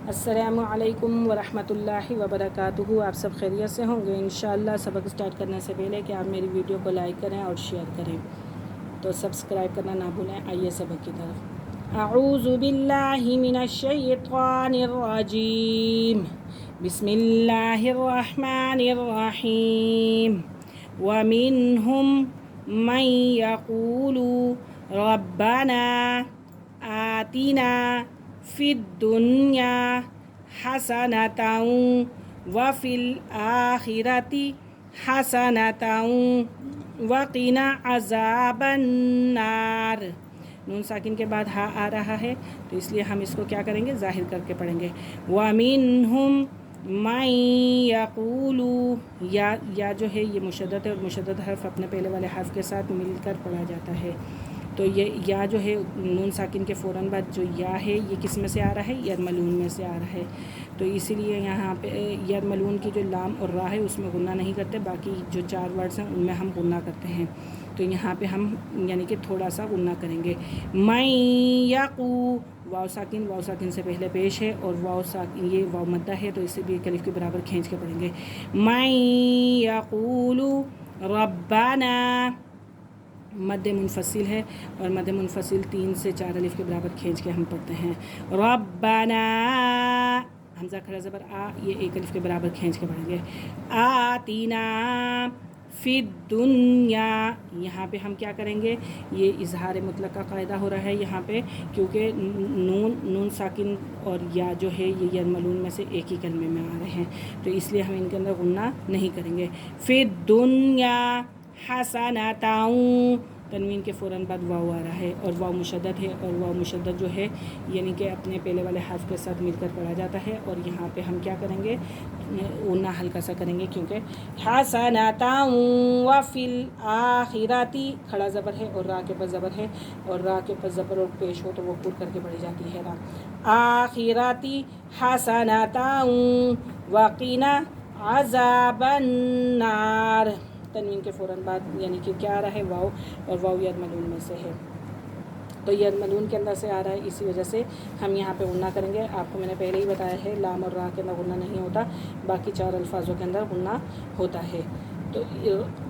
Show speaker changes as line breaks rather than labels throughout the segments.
السلام علیکم ورحمۃ اللہ وبرکاتہ۔ آپ سب خیریت سے ہوں گے انشاءاللہ۔ سبق اسٹارٹ کرنے سے پہلے کہ آپ میری ویڈیو کو لائک کریں اور شیئر کریں، تو سبسکرائب کرنا نہ بھولیں۔ آئیے سبق کی طرف۔ اعوذ باللہ من الشیطان الرجیم، بسم اللہ الرحمن الرحیم۔ وَمِنْهُمْ مَنْ يَقُولُ رَبَّنَا آتِنَا فِي الدُّنْيَا حَسَنَةً وَفِي الْآخِرَةِ حَسَنَةً وَقِنَا عَذَابَ النَّارِ۔ نون ساکن کے بعد ہا آ رہا ہے، تو اس لیے ہم اس کو کیا کریں گے؟ ظاہر کر کے پڑھیں گے۔ وَمِنْهُمْ مَنْ يَقُولُ، یا جو ہے یہ مشدد ہے، اور مشدد حرف اپنے پہلے والے حرف کے ساتھ مل کر پڑھا جاتا ہے۔ تو یہ یا جو ہے نون ساکن کے فوراً بعد جو یا ہے یہ کس میں سے آ رہا ہے؟ ید ملون میں سے آ رہا ہے۔ تو اسی لیے یہاں پہ ید ملون کی جو لام اور را ہے اس میں غنہ نہیں کرتے، باقی جو 4 ورڈز ہیں ان میں ہم غنہ کرتے ہیں۔ تو یہاں پہ ہم یعنی کہ تھوڑا سا غنہ کریں گے۔ میں یقو، واو ساکن سے پہلے پیش ہے، اور واو ساکن یہ واو مدہ ہے، تو اسے بھی الف کے برابر کھینچ کے پڑھیں گے۔ میں یقول ربنا، مد منفصل ہے، اور مد منفصل 3 سے 4 الف کے برابر کھینچ کے ہم پڑھتے ہیں۔ ربنا، حمزہ کھڑا زبر آ، یہ 1 الف کے برابر کھینچ کے پڑھیں گے۔ آتینا فی الدنیا، یہاں پہ ہم کیا کریں گے؟ یہ اظہار مطلق کا قاعدہ ہو رہا ہے یہاں پہ، کیونکہ نون ساکن اور یا جو ہے یہ ید ملون میں سے ایک ہی کلمے میں آ رہے ہیں، تو اس لیے ہم ان کے اندر غنہ نہیں کریں گے۔ فی الدنیا حسنۃ، تنوین کے فوراً بعد واو آ رہا ہے، اور واو مشدد ہے، اور واو مشدد جو ہے یعنی کہ اپنے پہلے والے حرف کے ساتھ مل کر پڑھا جاتا ہے، اور یہاں پہ ہم کیا کریں گے؟ غنہ ہلکا سا کریں گے، کیونکہ حسنۃ وفی الآخرۃ کھڑا زبر ہے اور را کے پاس زبر ہے، اور را کے پاس زبر اور پیش ہو تو وہ پور کر کے پڑھی جاتی ہے را۔ آخرۃ حسنۃ وقنا عذاب النار، تنوین کے فوراً بعد یعنی کہ کیا آ رہا ہے؟ واو، اور واو ید ملون میں سے ہے، تو ید ملون کے اندر سے آ رہا ہے، اسی وجہ سے ہم یہاں پہ غنہ کریں گے۔ آپ کو میں نے پہلے ہی بتایا ہے لام اور را کے اندر غنہ نہیں ہوتا، باقی 4 الفاظوں کے اندر غنہ ہوتا ہے۔ تو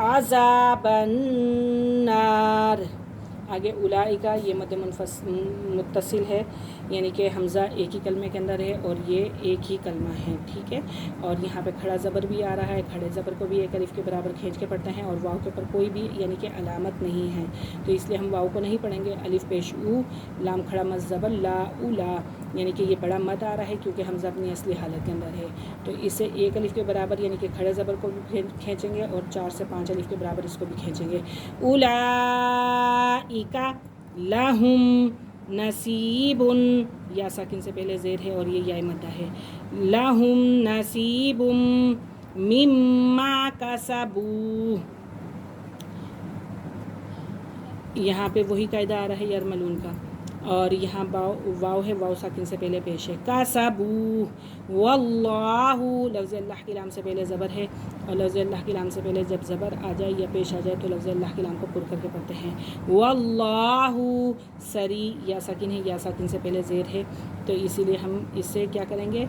عذاب النار، آگے اولئکا، یہ مد متصل ہے، یعنی کہ حمزہ ایک ہی کلمے کے اندر ہے اور یہ ایک ہی کلمہ ہے، ٹھیک ہے۔ اور یہاں پہ کھڑا زبر بھی آ رہا ہے، کھڑے زبر کو بھی 1 الف کے برابر کھینچ کے پڑھتے ہیں، اور واو کے اوپر کوئی بھی یعنی کہ علامت نہیں ہے، تو اس لیے ہم واو کو نہیں پڑھیں گے۔ الف پیش او، لام کھڑا مد زبر لا اولا، یعنی کہ یہ بڑا مد آ رہا ہے کیونکہ حمزہ اپنی اصلی حالت کے اندر ہے، تو اسے 1 الف کے برابر یعنی کہ کھڑے زبر کو بھی کھینچیں گے، اور 4 سے 5 الف کے برابر اس کو بھی کھینچیں گے۔ اولئک لہم نصیب، یا ساکن سے پہلے زیر ہے اور یہ یا مدہ ہے۔ لہم نصیب مما کسبوا، یہاں پہ وہی قاعدہ آ رہا ہے ید ملون کا، اور یہاں واو ہے، واو ساکن سے پہلے پیش ہے۔ کسبوا، واللہ، لفظ اللہ کی لام سے پہلے زبر ہے، اور لفظ اللہ کی لام سے پہلے جب زبر آ جائے یا پیش آ جائے تو لفظ اللہ کی لام کو پر کر کے پڑھتے ہیں۔ واللہ سری، یا ساکن ہے، یا ساکن سے پہلے زیر ہے، تو اسی لیے ہم اس سے کیا کریں گے؟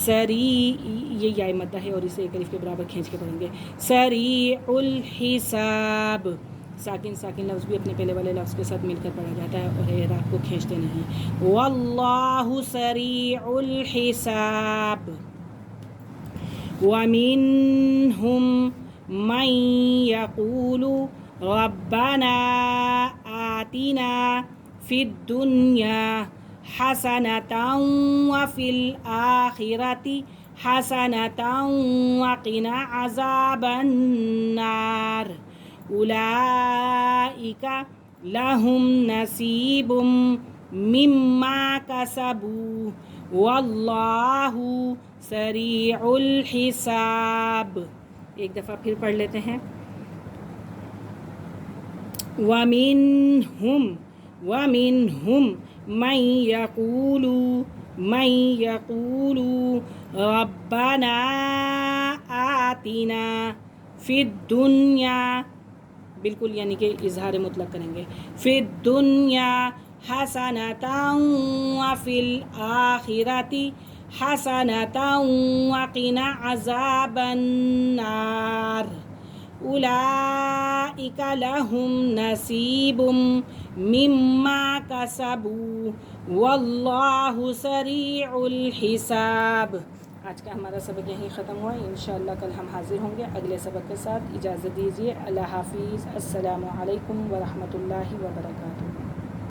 سری، یہ یا مدہ ہے اور اسے 1 الف کے برابر کھینچ کے پڑھیں گے۔ سریع الحساب، ساکن لفظ بھی اپنے پہلے والے لفظ کے ساتھ مل کر پڑھا جاتا ہے اور اعراب کو کھینچتے نہیں۔ واللہ سریع الحساب۔ ومنہم من یقول ربنا آتنا فی الدنیا حسنۃ وفی الآخرۃ حسنۃ وقنا عذاب النار۔ اولئک لہم نصیب مما کسبوا واللہ سریع الحساب۔ ایک دفعہ پھر پڑھ لیتے ہیں۔ وَمِنْهُمْ مَنْ يَقُولُ رَبَّنَا آتِنَا فِي الدُّنْيَا، بالکل یعنی کہ اظہار مطلق کریں گے۔ فِي الدُّنْيَا حَسَنَةً وَفِي الْآخِرَةِ حسنة وقنا عذاب النار أولئك لهم نصيب مما كسبوا والله سریع الحساب۔ آج کا ہمارا سبق یہیں ختم ہوا، انشاءاللہ کل ہم حاضر ہوں گے اگلے سبق کے ساتھ۔ اجازت دیجیے، اللہ حافظ، السلام علیکم ورحمۃ اللہ وبرکاتہ۔